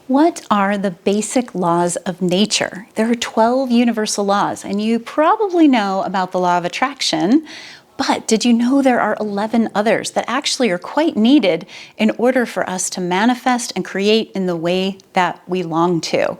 What are the basic laws of nature? There are 12 universal laws, and you probably know about the law of attraction, but did you know there are 11 others that actually are quite needed in order for us to manifest and create in the way that we long to?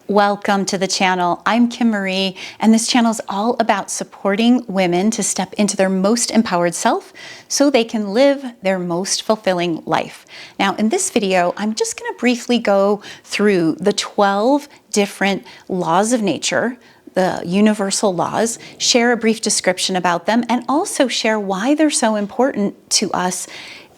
Welcome to the channel. I'm Kim Marie, and this channel is all about supporting women to step into their most empowered self so they can live their most fulfilling life. Now, in this video, I'm just going to briefly go through the 12 different laws of nature, the universal laws, share a brief description about them, and also share why they're so important to us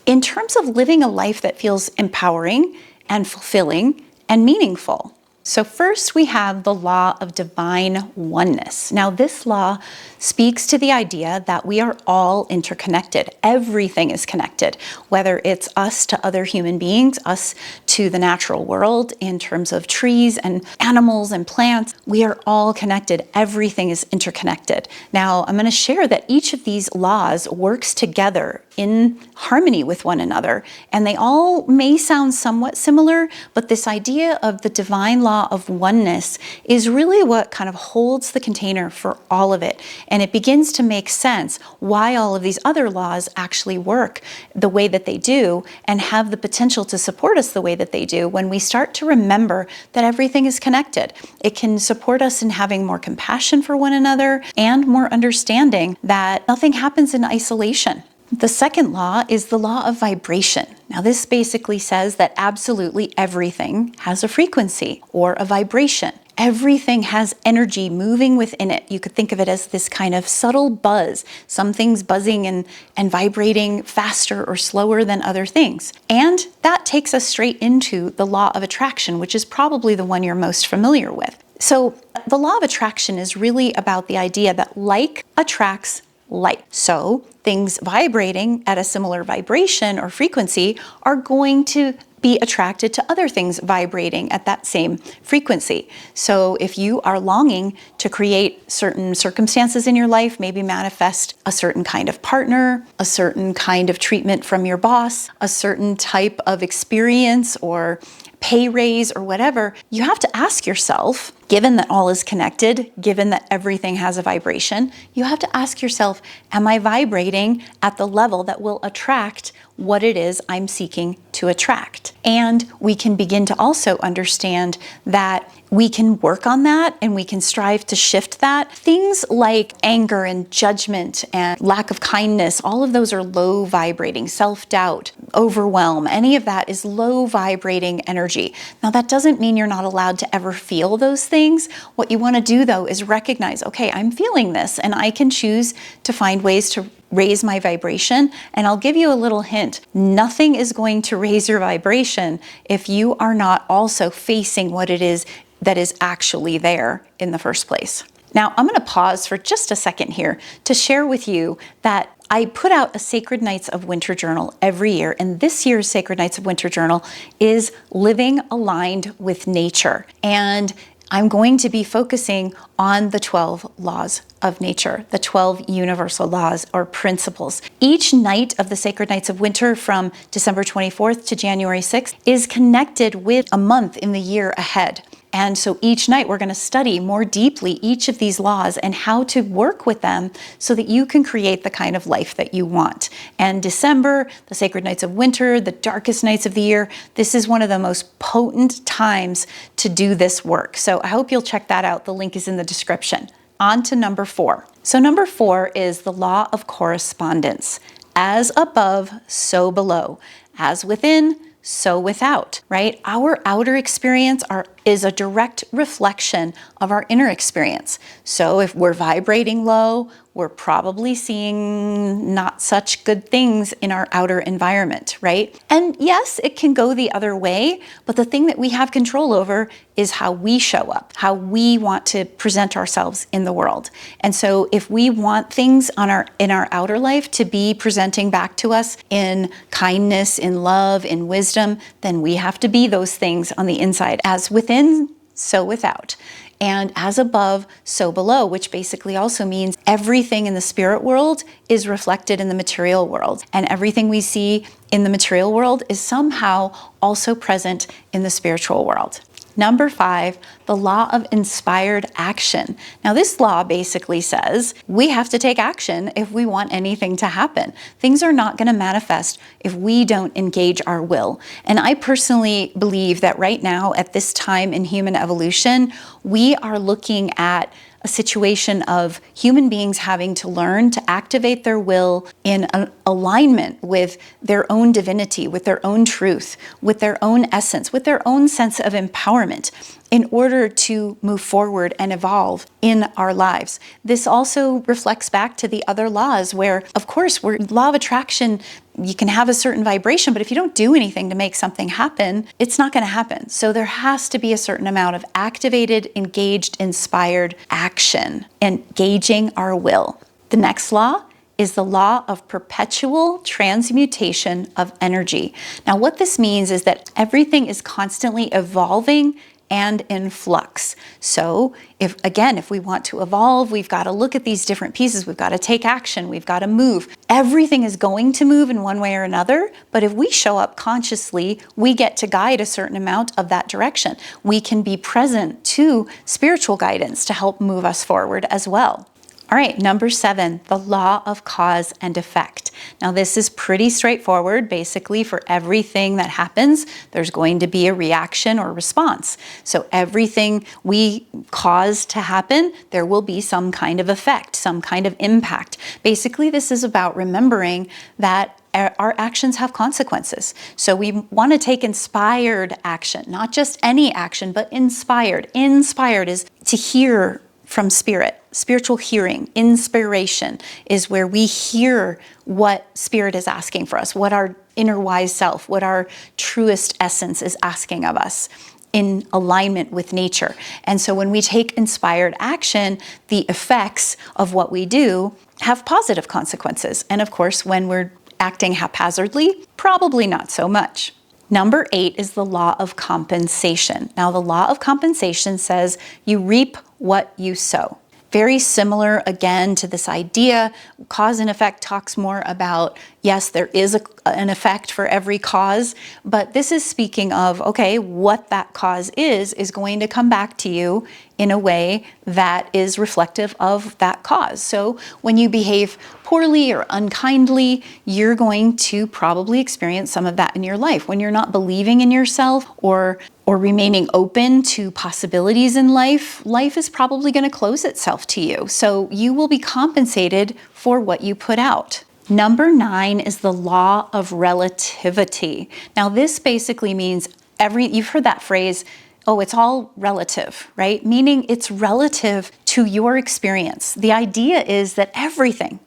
in terms of living a life that feels empowering and fulfilling and meaningful. So first we have the law of divine oneness. Now this law speaks to the idea that we are all interconnected. Everything is connected, whether it's us to other human beings, us to the natural world in terms of trees and animals and plants. We are all connected. Everything is interconnected. Now I'm going to share that each of these laws works together in harmony with one another, and they all may sound somewhat similar, but this idea of the divine law of oneness is really what kind of holds the container for all of it. And it begins to make sense why all of these other laws actually work the way that they do and have the potential to support us the way that they do when we start to remember that everything is connected. It can support us in having more compassion for one another and more understanding that nothing happens in isolation. The second law is the law of vibration. Now this basically says that absolutely everything has a frequency or a vibration. Everything has energy moving within it. You could think of it as this kind of subtle buzz. Some things buzzing and vibrating faster or slower than other things. And that takes us straight into the law of attraction, which is probably the one you're most familiar with. So the law of attraction is really about the idea that like attracts like. So things vibrating at a similar vibration or frequency are going to be attracted to other things vibrating at that same frequency. So if you are longing to create certain circumstances in your life, maybe manifest a certain kind of partner, a certain kind of treatment from your boss, a certain type of experience or pay raise or whatever, you have to ask yourself, given that all is connected, given that everything has a vibration, you have to ask yourself, am I vibrating at the level that will attract what it is I'm seeking to attract? And we can begin to also understand that we can work on that and we can strive to shift that. Things like anger and judgment and lack of kindness, all of those are low vibrating. Self-doubt, overwhelm, any of that is low vibrating energy. Now that doesn't mean you're not allowed to ever feel those things. What you want to do though is recognize, okay, I'm feeling this and I can choose to find ways to raise my vibration. And I'll give you a little hint. Nothing is going to raise your vibration if you are not also facing what it is that is actually there in the first place. Now, I'm going to pause for just a second here to share with you that I put out a Sacred Nights of Winter journal every year, and this year's Sacred Nights of Winter journal is Living Aligned with Nature. And I'm going to be focusing on the 12 laws of nature, the 12 universal laws or principles. Each night of the Sacred Nights of Winter from December 24th to January 6th is connected with a month in the year ahead. And so each night we're going to study more deeply each of these laws and how to work with them so that you can create the kind of life that you want. And December, the Sacred Nights of Winter, the darkest nights of the year, this is one of the most potent times to do this work. So I hope you'll check that out. The link is in the description. On to number 4. So number 4 is the law of correspondence. As above, so below. As within, so without, right? Our outer experience is a direct reflection of our inner experience. So if we're vibrating low, we're probably seeing not such good things in our outer environment, right? And yes, it can go the other way, but the thing that we have control over is how we show up, how we want to present ourselves in the world. And so if we want things in our outer life to be presenting back to us in kindness, in love, in wisdom, then we have to be those things on the inside. As within, so without. and as above, so below, which basically also means everything in the spirit world is reflected in the material world, and everything we see in the material world is somehow also present in the spiritual world. Number 5, the law of inspired action. Now, this law basically says we have to take action if we want anything to happen. Things are not going to manifest if we don't engage our will. And I personally believe that right now, at this time in human evolution, we are looking at a situation of human beings having to learn to activate their will in an alignment with their own divinity, with their own truth, with their own essence, with their own sense of empowerment in order to move forward and evolve in our lives. This also reflects back to the other laws where, of course, law of attraction, you can have a certain vibration, but if you don't do anything to make something happen, it's not going to happen. So there has to be a certain amount of activated, engaged, inspired action, engaging our will. The next law is the law of perpetual transmutation of energy. Now, what this means is that everything is constantly evolving and in flux. So if we want to evolve, we've got to look at these different pieces. We've got to take action. We've got to move. Everything is going to move in one way or another, but if we show up consciously, we get to guide a certain amount of that direction. We can be present to spiritual guidance to help move us forward as well. All right, number 7, the law of cause and effect. Now, this is pretty straightforward. Basically, for everything that happens, there's going to be a reaction or response. So everything we cause to happen, there will be some kind of effect, some kind of impact. Basically, this is about remembering that our actions have consequences. So we want to take inspired action, not just any action, but inspired. Inspired is to hear from spirit. Spiritual hearing, inspiration, is where we hear what spirit is asking for us, what our inner wise self, what our truest essence is asking of us in alignment with nature. And so when we take inspired action, the effects of what we do have positive consequences. And of course, when we're acting haphazardly, probably not so much. Number 8 is the law of compensation. Now, the law of compensation says you reap what you sow. Very similar, again, to this idea. Cause and effect talks more about, yes, there is an effect for every cause, but this is speaking of, okay, what that cause is going to come back to you in a way that is reflective of that cause. So when you behave poorly or unkindly, you're going to probably experience some of that in your life. When you're not believing in yourself or remaining open to possibilities in life, life is probably going to close itself to you. So you will be compensated for what you put out. Number 9 is the law of relativity. Now, this basically means you've heard that phrase, oh, it's all relative, right? Meaning it's relative to your experience. The idea is that everything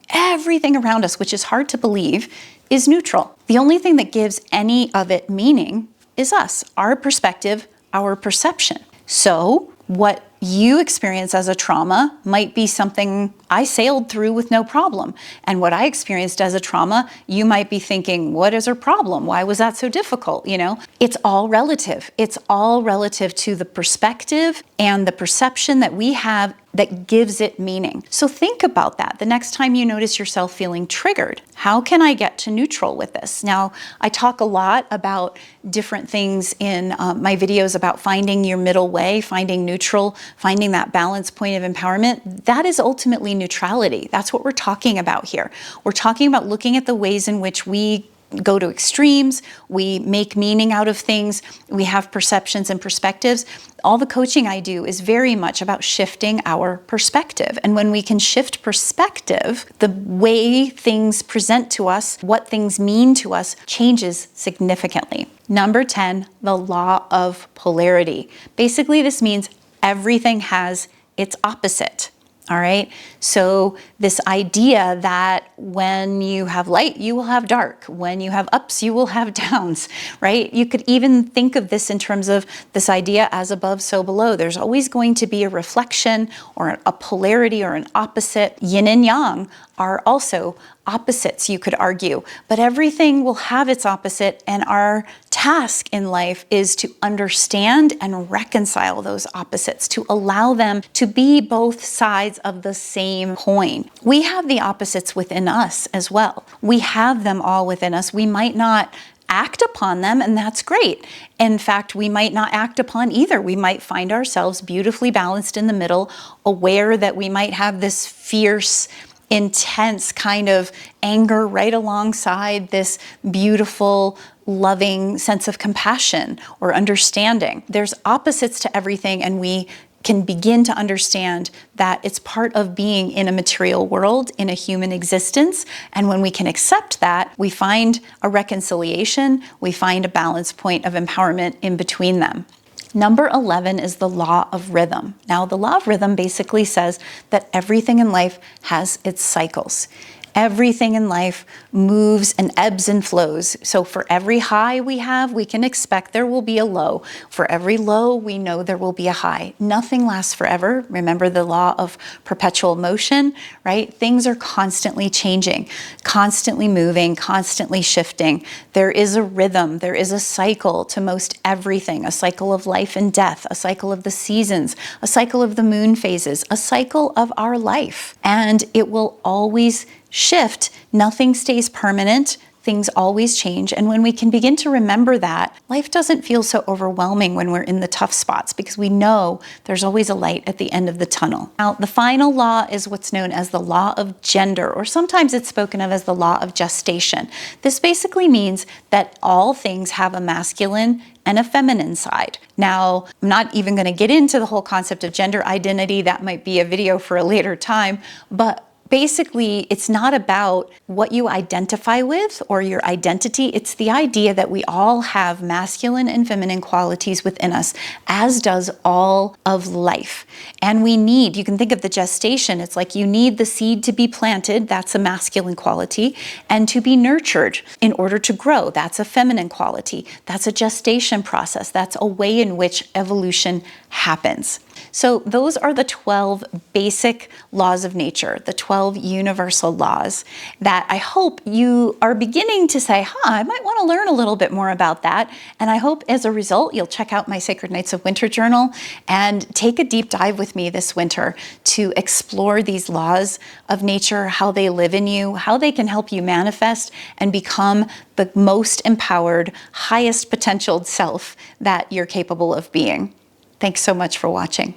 around us, which is hard to believe, is neutral. The only thing that gives any of it meaning is us, our perspective, our perception. So what you experience as a trauma might be something I sailed through with no problem. And what I experienced as a trauma, you might be thinking, what is her problem? Why was that so difficult? It's all relative. It's all relative to the perspective and the perception that we have that gives it meaning. So think about that. The next time you notice yourself feeling triggered, how can I get to neutral with this? Now, I talk a lot about different things in my videos about finding your middle way, finding neutral, finding that balance point of empowerment. That is ultimately neutrality. That's what we're talking about here. We're talking about looking at the ways in which we go to extremes, we make meaning out of things, we have perceptions and perspectives. All the coaching I do is very much about shifting our perspective. And when we can shift perspective, the way things present to us, what things mean to us, changes significantly. Number 10, the law of polarity. Basically, this means everything has its opposite. All right. So this idea that when you have light, you will have dark. When you have ups, you will have downs, right? You could even think of this in terms of this idea as above, so below. There's always going to be a reflection or a polarity or an opposite. Yin and yang are also opposites, you could argue, but everything will have its opposite, and our task in life is to understand and reconcile those opposites, to allow them to be both sides of the same coin. We have the opposites within us as well. We have them all within us. We might not act upon them, and that's great. In fact, we might not act upon either. We might find ourselves beautifully balanced in the middle, aware that we might have this fierce, intense kind of anger right alongside this beautiful, loving sense of compassion or understanding. There's opposites to everything, and we can begin to understand that it's part of being in a material world, in a human existence. And when we can accept that, we find a reconciliation, we find a balance point of empowerment in between them. Number 11 is the law of rhythm. Now, the law of rhythm basically says that everything in life has its cycles. Everything in life moves and ebbs and flows. So for every high we have, we can expect there will be a low. For every low, we know there will be a high. Nothing lasts forever. Remember the law of perpetual motion, right? Things are constantly changing, constantly moving, constantly shifting. There is a rhythm, there is a cycle to most everything, a cycle of life and death, a cycle of the seasons, a cycle of the moon phases, a cycle of our life. And it will always shift. Nothing stays permanent. Things always change. And when we can begin to remember that, life doesn't feel so overwhelming when we're in the tough spots, because we know there's always a light at the end of the tunnel. Now, the final law is what's known as the law of gender, or sometimes it's spoken of as the law of gestation. This basically means that all things have a masculine and a feminine side. Now, I'm not even going to get into the whole concept of gender identity. That might be a video for a later time, but basically, it's not about what you identify with or your identity. It's the idea that we all have masculine and feminine qualities within us, as does all of life. And we need, you can think of the gestation, it's like you need the seed to be planted, that's a masculine quality, and to be nurtured in order to grow, that's a feminine quality. That's a gestation process. That's a way in which evolution happens. So those are the 12 basic laws of nature, the 12 universal laws that I hope you are beginning to say, I might want to learn a little bit more about that. And I hope as a result, you'll check out my Sacred Nights of Winter journal and take a deep dive with me this winter to explore these laws of nature, how they live in you, how they can help you manifest and become the most empowered, highest potentialed self that you're capable of being. Thanks so much for watching.